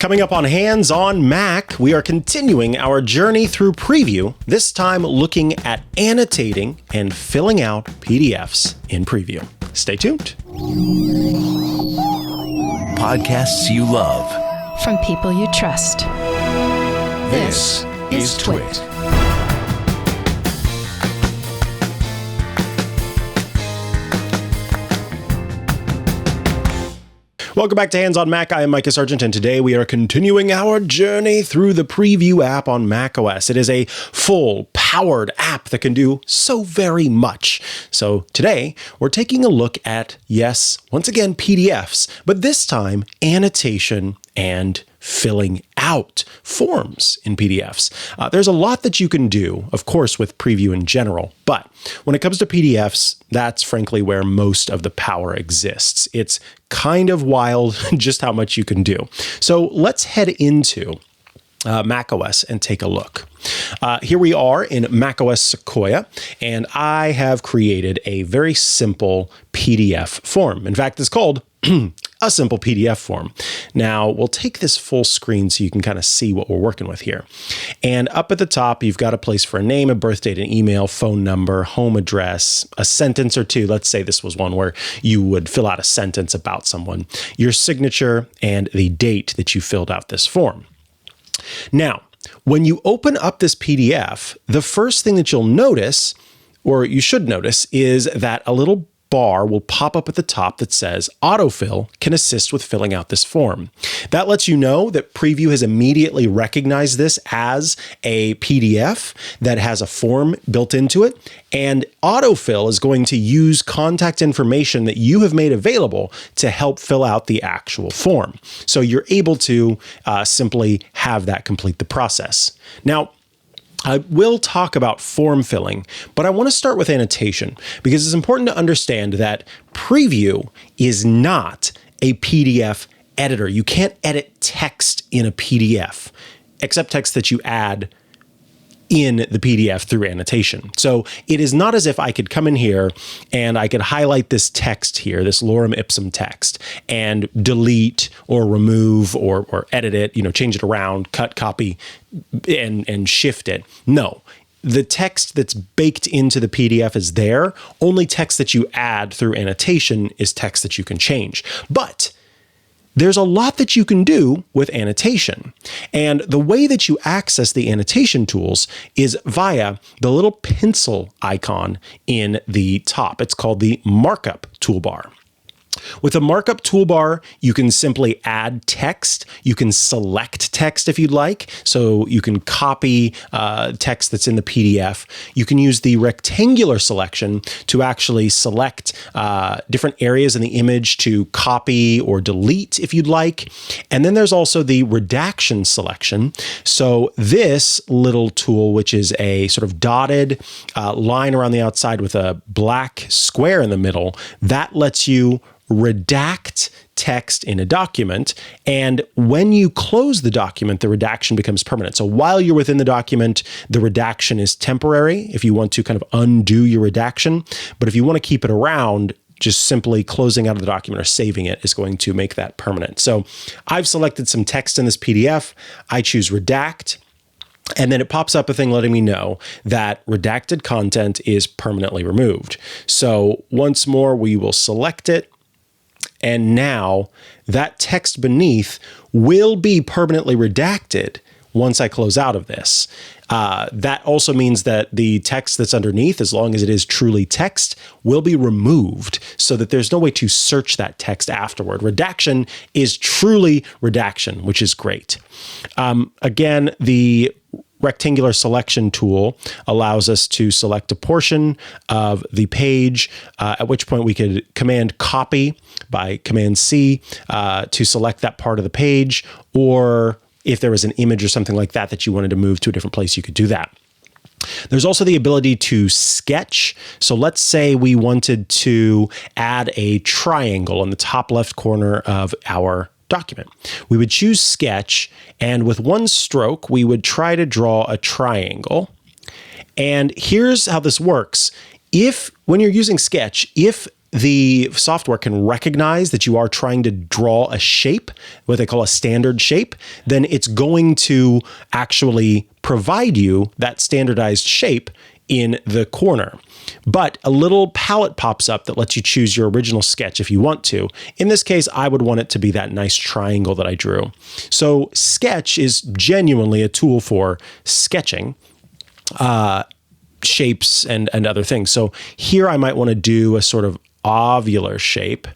Coming up on Hands on Mac, we are continuing our journey through Preview, this time looking at annotating and filling out PDFs in Preview. Stay tuned. Podcasts you love. From people you trust. This is TWiT. Welcome back to Hands on Mac. I am Mikah Sargent, and today we are continuing our journey through the Preview app on macOS. It is a full, powered app that can do so very much. So today, we're taking a look at, yes, once again, PDFs, but this time, annotation and filling out forms in PDFs. There's a lot that you can do, of course, with Preview in general, but when it comes to PDFs, that's frankly where most of the power exists. It's kind of wild just how much you can do. So let's head into macOS and take a look. Here we are in macOS Sequoia, and I have created a very simple PDF form. In fact, it's called a simple PDF form. Now, we'll take this full screen so you can kind of see what we're working with here. And up at the top, you've got a place for a name, a birth date, an email, phone number, home address, a sentence or two. Let's say this was one where you would fill out a sentence about someone, your signature, and the date that you filled out this form. Now, when you open up this PDF, the first thing that you'll notice, or you should notice, is that a little bar will pop up at the top that says AutoFill can assist with filling out this form. That lets you know that Preview has immediately recognized this as a PDF that has a form built into it, and AutoFill is going to use contact information that you have made available to help fill out the actual form. So you're able to simply have that complete the process. Now, I will talk about form filling, but I want to start with annotation because it's important to understand that Preview is not a PDF editor. You can't edit text in a PDF, except text that you add in the PDF through annotation. So it is not as if I could come in here and I could highlight this text here, this lorem ipsum text, and delete or remove or edit it, change it around, cut, copy, and shift it. No. The text that's baked into the PDF is there. Only text that you add through annotation is text that you can change. But there's a lot that you can do with annotation. And the way that you access the annotation tools is via the little pencil icon in the top. It's called the Markup Toolbar. With a Markup Toolbar, you can simply add text. You can select text if you'd like. So you can copy text that's in the PDF. You can use the rectangular selection to actually select different areas in the image to copy or delete if you'd like. And then there's also the redaction selection. So this little tool, which is a sort of dotted line around the outside with a black square in the middle, that lets you redact text in a document. And when you close the document, the redaction becomes permanent. So while you're within the document, the redaction is temporary if you want to kind of undo your redaction. But if you want to keep it around, just simply closing out of the document or saving it is going to make that permanent. So I've selected some text in this PDF. I choose redact. And then it pops up a thing letting me know that redacted content is permanently removed. So once more, we will select it. And now that text beneath will be permanently redacted once I close out of this. That also means that the text that's underneath, as long as it is truly text, will be removed so that there's no way to search that text afterward. Redaction is truly redaction, which is great. Again, the rectangular selection tool allows us to select a portion of the page, at which point we could Command copy by Command C to select that part of the page, or if there was an image or something like that that you wanted to move to a different place, you could do that. There's also the ability to sketch. So let's say we wanted to add a triangle in the top left corner of our document. We would choose sketch, and with one stroke, we would try to draw a triangle. And here's how this works. When you're using sketch, if the software can recognize that you are trying to draw a shape, what they call a standard shape, then it's going to actually provide you that standardized shape in the corner. But a little palette pops up that lets you choose your original sketch if you want to. In this case, I would want it to be that nice triangle that I drew. So Sketch is genuinely a tool for sketching shapes and other things. So here I might want to do a sort of ovular shape.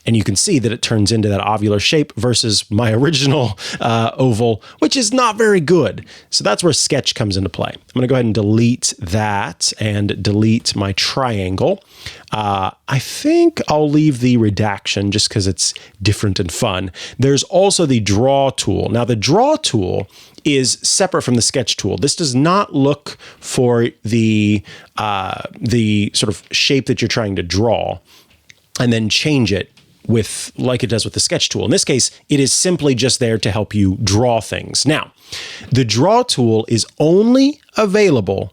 And you can see that it turns into that ovular shape versus my original oval, which is not very good. So that's where Sketch comes into play. I'm going to go ahead and delete that and delete my triangle. I think I'll leave the redaction just because it's different and fun. There's also the Draw tool. Now, the Draw tool is separate from the Sketch tool. This does not look for the sort of shape that you're trying to draw and then change it with like it does with the Sketch tool. In this case, it is simply just there to help you draw things. Now, the Draw tool is only available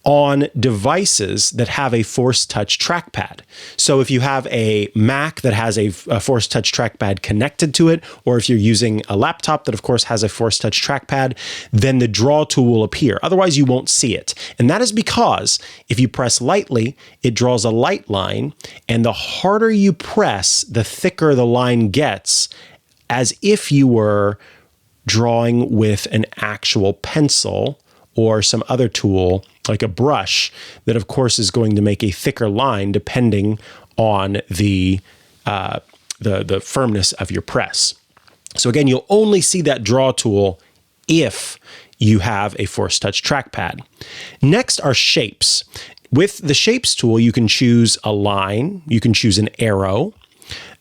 on devices that have a Force Touch trackpad. So if you have a Mac that has a Force Touch trackpad connected to it, or if you're using a laptop that of course has a Force Touch trackpad, then the Draw tool will appear. Otherwise you won't see it. And that is because if you press lightly, it draws a light line, and the harder you press, the thicker the line gets, as if you were drawing with an actual pencil or some other tool like a brush that of course is going to make a thicker line depending on the firmness of your press. So again, you'll only see that Draw tool if you have a Force Touch trackpad. Next are shapes. With the Shapes tool, you can choose a line, you can choose an arrow,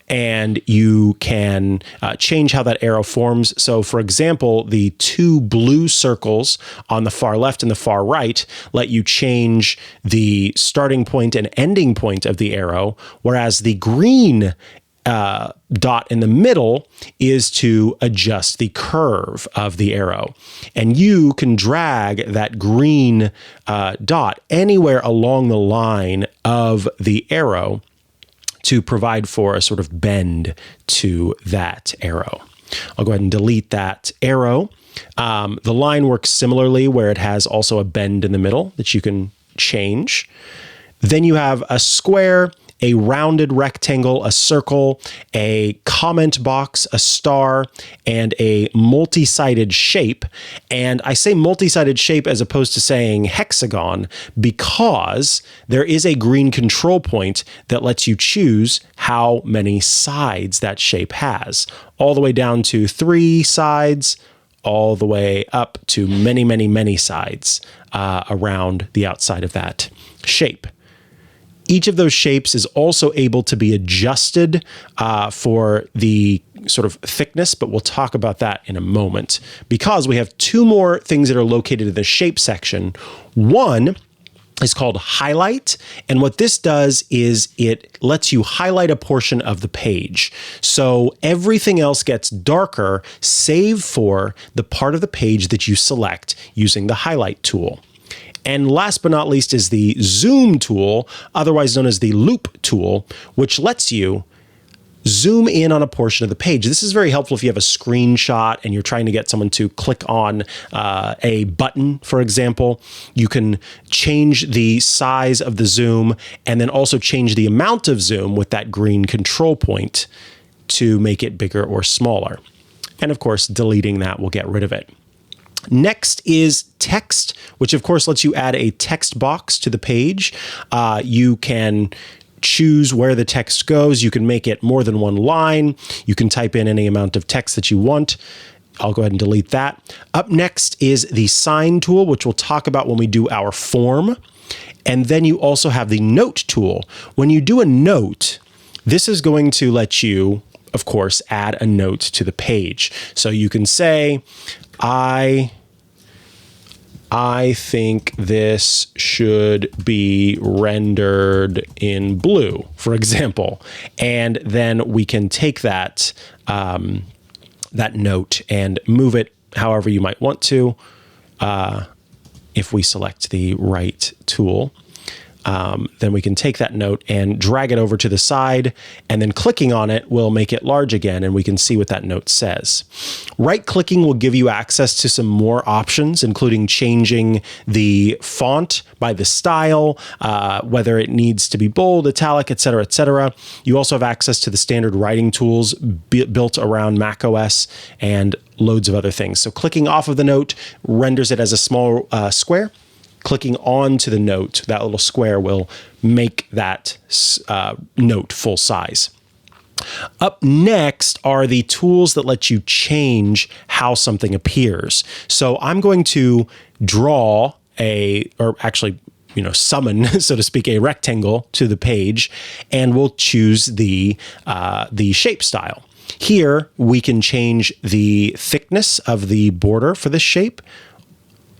and you can change how that arrow forms. So for example, the two blue circles on the far left and the far right let you change the starting point and ending point of the arrow, whereas the green dot in the middle is to adjust the curve of the arrow. And you can drag that green dot anywhere along the line of the arrow to provide for a sort of bend to that arrow. I'll go ahead and delete that arrow. The line works similarly where it has also a bend in the middle that you can change. Then you have a square, a rounded rectangle, a circle, a comment box, a star, and a multi-sided shape. And I say multi-sided shape as opposed to saying hexagon because there is a green control point that lets you choose how many sides that shape has, all the way down to 3 sides, all the way up to many, many, many sides around the outside of that shape. Each of those shapes is also able to be adjusted for the sort of thickness, but we'll talk about that in a moment because we have 2 more things that are located in the shape section. One is called highlight. And what this does is it lets you highlight a portion of the page. So everything else gets darker, save for the part of the page that you select using the highlight tool. And last but not least is the zoom tool, otherwise known as the loop tool, which lets you zoom in on a portion of the page. This is very helpful if you have a screenshot and you're trying to get someone to click on a button, for example. You can change the size of the zoom and then also change the amount of zoom with that green control point to make it bigger or smaller. And of course, deleting that will get rid of it. Next is text, which of course lets you add a text box to the page. You can choose where the text goes. You can make it more than one line. You can type in any amount of text that you want. I'll go ahead and delete that. Up next is the sign tool, which we'll talk about when we do our form. And then you also have the note tool. When you do a note, this is going to let you, of course, add a note to the page. So you can say, I think this should be rendered in blue, for example. And then we can take that, that note and move it however you might want to, if we select the right tool. then we can take that note and drag it over to the side, and then clicking on it will make it large again, and we can see what that note says. Right-clicking will give you access to some more options, including changing the font by the style, whether it needs to be bold, italic, etc., etc. You also have access to the standard writing tools built around macOS and loads of other things. So clicking off of the note renders it as a small square. Clicking onto the note, that little square will make that note full size. Up next are the tools that let you change how something appears. So I'm going to draw summon, so to speak, a rectangle to the page, and we'll choose the shape style. Here, we can change the thickness of the border for this shape.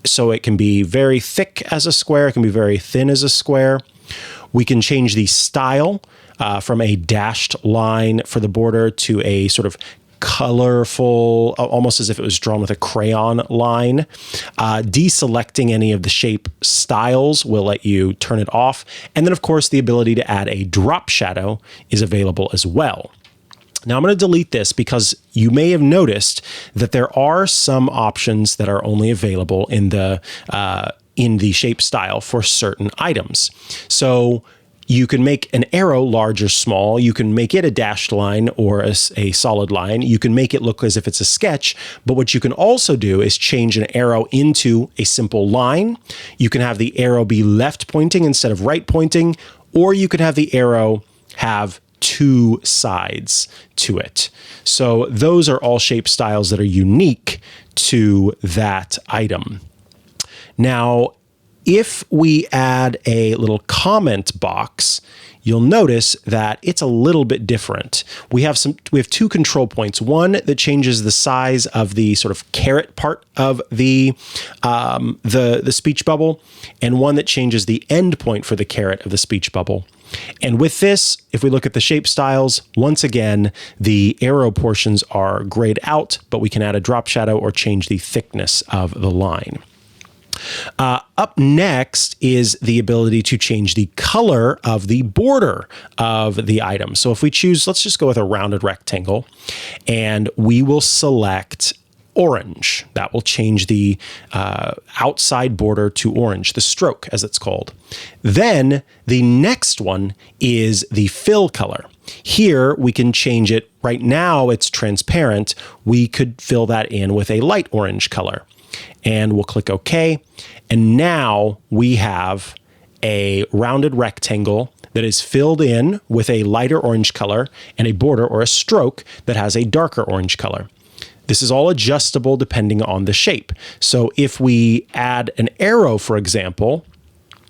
So it can be very thick as a square. It can be very thin as a square. We can change the style from a dashed line for the border to a sort of colorful, almost as if it was drawn with a crayon line. Deselecting any of the shape styles will let you turn it off. And then, of course, the ability to add a drop shadow is available as well. Now I'm going to delete this because you may have noticed that there are some options that are only available in the shape style for certain items. So you can make an arrow large or small. You can make it a dashed line or a solid line. You can make it look as if it's a sketch. But what you can also do is change an arrow into a simple line. You can have the arrow be left pointing instead of right pointing, or you could have the arrow have two sides to it. So those are all shape styles that are unique to that item. Now, if we add a little comment box, you'll notice that it's a little bit different. We have two control points. One that changes the size of the sort of caret part of the speech bubble, and one that changes the end point for the caret of the speech bubble. And with this, if we look at the shape styles, once again, the arrow portions are grayed out, but we can add a drop shadow or change the thickness of the line. Up next is the ability to change the color of the border of the item. So if we choose, let's just go with a rounded rectangle, and we will select orange. That will change the outside border to orange, the stroke as it's called. Then the next one is the fill color. Here we can change it. Right now it's transparent. We could fill that in with a light orange color. And we'll click OK. And now we have a rounded rectangle that is filled in with a lighter orange color and a border or a stroke that has a darker orange color. This is all adjustable depending on the shape. So if we add an arrow, for example,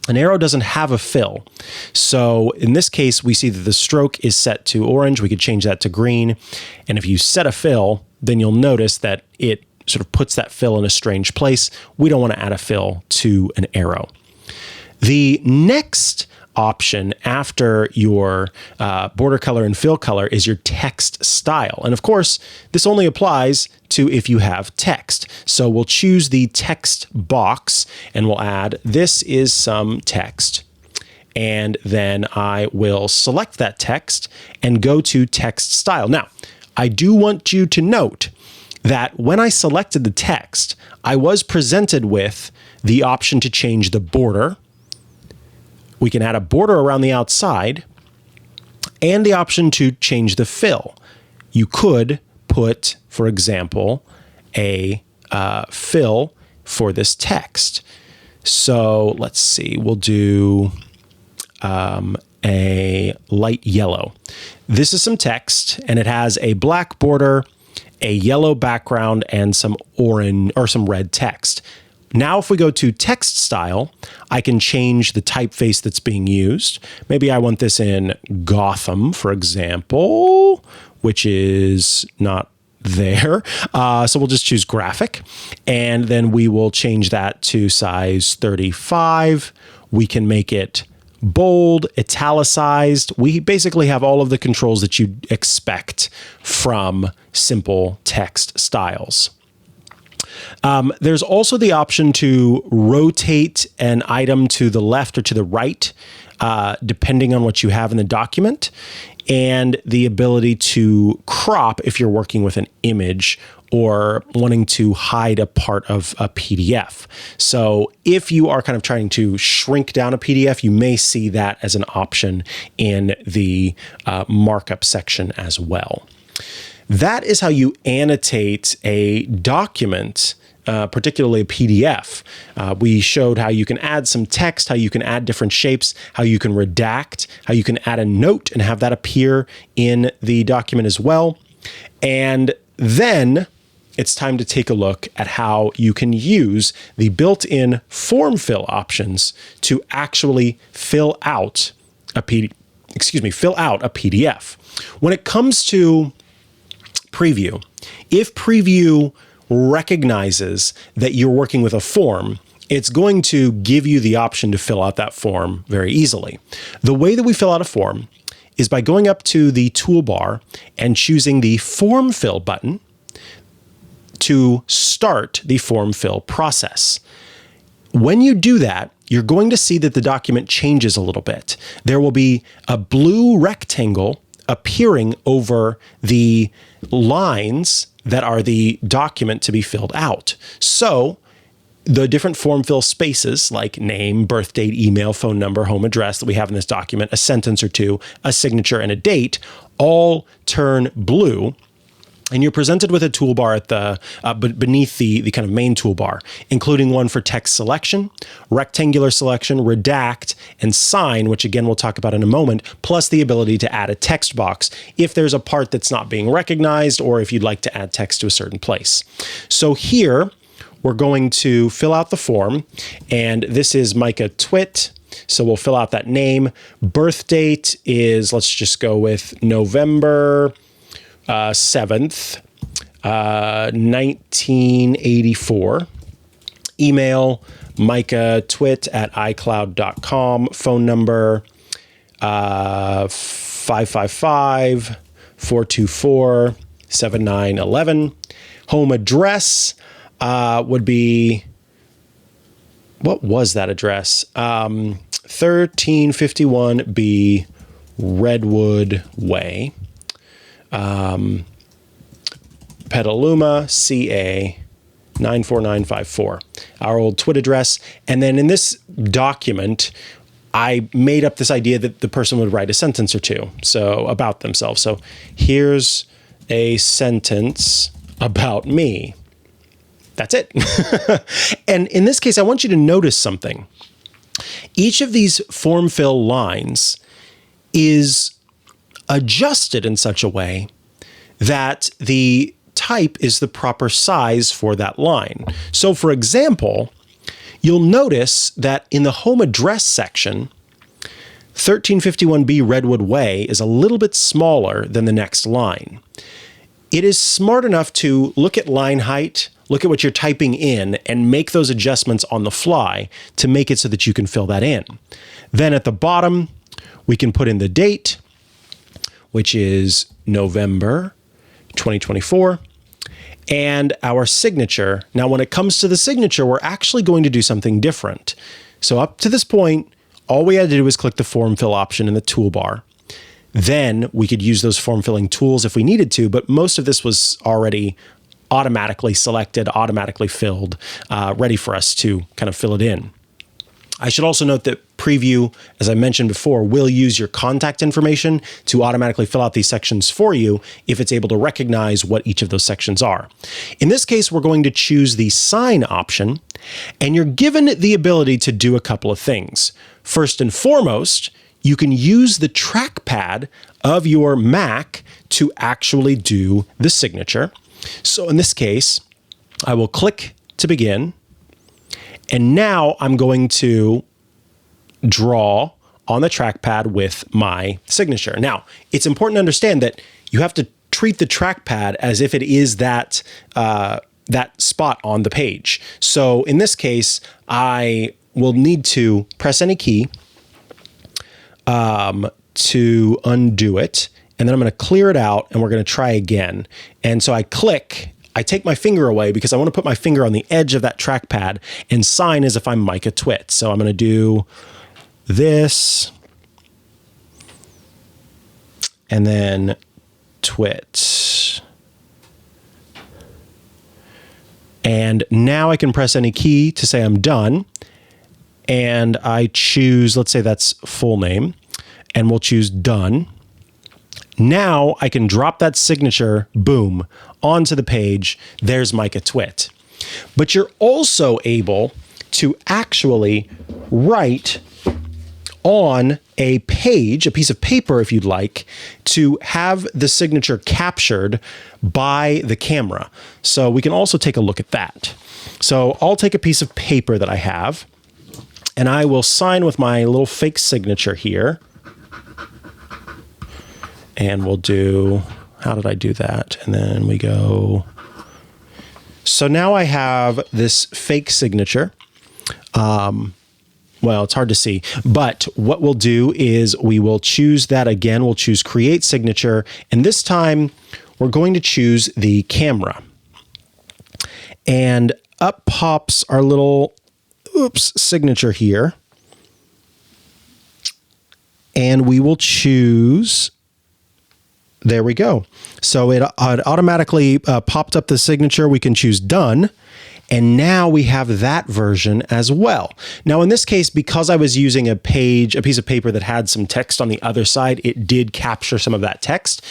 an arrow doesn't have a fill. So in this case, we see that the stroke is set to orange. We could change that to green. And if you set a fill, then you'll notice that it sort of puts that fill in a strange place. We don't want to add a fill to an arrow. The next option after your border color and fill color is your text style. And of course, this only applies to if you have text. So we'll choose the text box and we'll add, this is some text. And then I will select that text and go to text style. Now, I do want you to note that when I selected the text, I was presented with the option to change the border. We can add a border around the outside and the option to change the fill. You could put, for example, a fill for this text. So let's see, we'll do a light yellow. This is some text and it has a black border, a yellow background, and some orange or some red text. Now, if we go to text style, I can change the typeface that's being used. Maybe I want this in Gotham, for example, which is not there. So we'll just choose graphic, and then we will change that to size 35. We can make it bold, italicized. We basically have all of the controls that you'd expect from simple text styles. There's also the option to rotate an item to the left or to the right, depending on what you have in the document, and the ability to crop if you're working with an image or wanting to hide a part of a PDF. So if you are kind of trying to shrink down a PDF, you may see that as an option in the markup section as well. That is how you annotate a document, particularly a PDF. We showed how you can add some text, how you can add different shapes, how you can redact, how you can add a note and have that appear in the document as well. And then it's time to take a look at how you can use the built-in form fill options to actually fill out a PDF. When it comes to Preview, if Preview recognizes that you're working with a form, it's going to give you the option to fill out that form very easily. The way that we fill out a form is by going up to the toolbar and choosing the Form Fill button to start the form fill process. When you do that, you're going to see that the document changes a little bit. There will be a blue rectangle appearing over the lines that are the document to be filled out. So the different form fill spaces like name, birth date, email, phone number, home address that we have in this document, a sentence or two, a signature, and a date all turn blue. And you're presented with a toolbar at the beneath the kind of main toolbar, including one for text selection, rectangular selection, redact, and sign, which again we'll talk about in a moment, plus the ability to add a text box if there's a part that's not being recognized or if you'd like to add text to a certain place. So here we're going to fill out the form, and this is Mikah TWiT. So we'll fill out that name. Birth date is, let's just go with November 7th, 1984. Email, mikahtwit@icloud.com. Phone number, 555-424-7911. Home address would be, what was that address? 1351B Redwood Way. Petaluma, CA 94954, our old TWiT address. And then in this document, I made up this idea that the person would write a sentence or two, so about themselves. So here's a sentence about me. That's it. And in this case, I want you to notice something. Each of these form fill lines is adjusted in such a way that the type is the proper size for that line. So for example, you'll notice that in the home address section, 1351B Redwood Way is a little bit smaller than the next line. It is smart enough to look at line height, look at what you're typing in, and make those adjustments on the fly to make it so that you can fill that in. Then at the bottom, we can put in the date, which is November 2024, and our signature. Now, when it comes to the signature, we're actually going to do something different. So up to this point, all we had to do was click the form fill option in the toolbar. Then we could use those form filling tools if we needed to, but most of this was already automatically selected, automatically filled, ready for us to kind of fill it in. I should also note that Preview, as I mentioned before, will use your contact information to automatically fill out these sections for you if it's able to recognize what each of those sections are. In this case, we're going to choose the sign option, and you're given the ability to do a couple of things. First and foremost, you can use the trackpad of your Mac to actually do the signature. So in this case, I will click to begin, and now I'm going to draw on the trackpad with my signature. Now, it's important to understand that you have to treat the trackpad as if it is that spot on the page. So in this case, I will need to press any key to undo it, and then I'm going to clear it out, and we're going to try again. And so I click I take my finger away because I want to put my finger on the edge of that trackpad and sign as if I'm Mikah TWiT. So I'm going to do this and then TWiT. And now I can press any key to say I'm done. And I choose, let's say that's full name, and we'll choose done. Now I can drop that signature, boom, onto the page. There's Mikah TWiT. But you're also able to actually write on a page, a piece of paper if you'd like, to have the signature captured by the camera. So we can also take a look at that. So I'll take a piece of paper that I have, and I will sign with my little fake signature here. And we'll do, how did I do that? And then we go. So now I have this fake signature. Well, it's hard to see, but what we'll do is we will choose that again. We'll choose create signature. And this time we're going to choose the camera. And up pops our little, signature here. And we will choose, there we go. So it automatically popped up the signature. We can choose done. And now we have that version as well. Now in this case, because I was using a piece of paper that had some text on the other side, it did capture some of that text.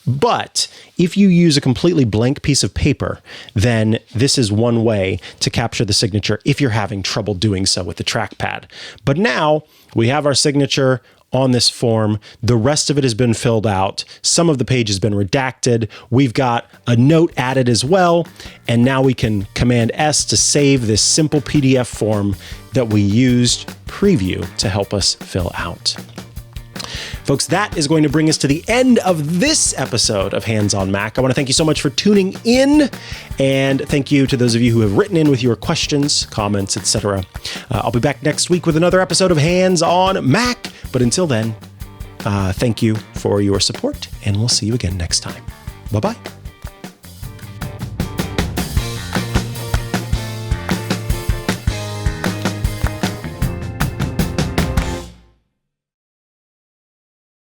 But if you use a completely blank piece of paper, then this is one way to capture the signature if you're having trouble doing so with the trackpad. But now we have our signature on this form. The rest of it has been filled out. Some of the page has been redacted. We've got a note added as well. And now we can Command S to save this simple PDF form that we used preview to help us fill out. Folks, that is going to bring us to the end of this episode of Hands on Mac. I want to thank you so much for tuning in, and thank you to those of you who have written in with your questions, comments, etc. I'll be back next week with another episode of Hands on Mac. But until then, thank you for your support, and we'll see you again next time. Bye-bye.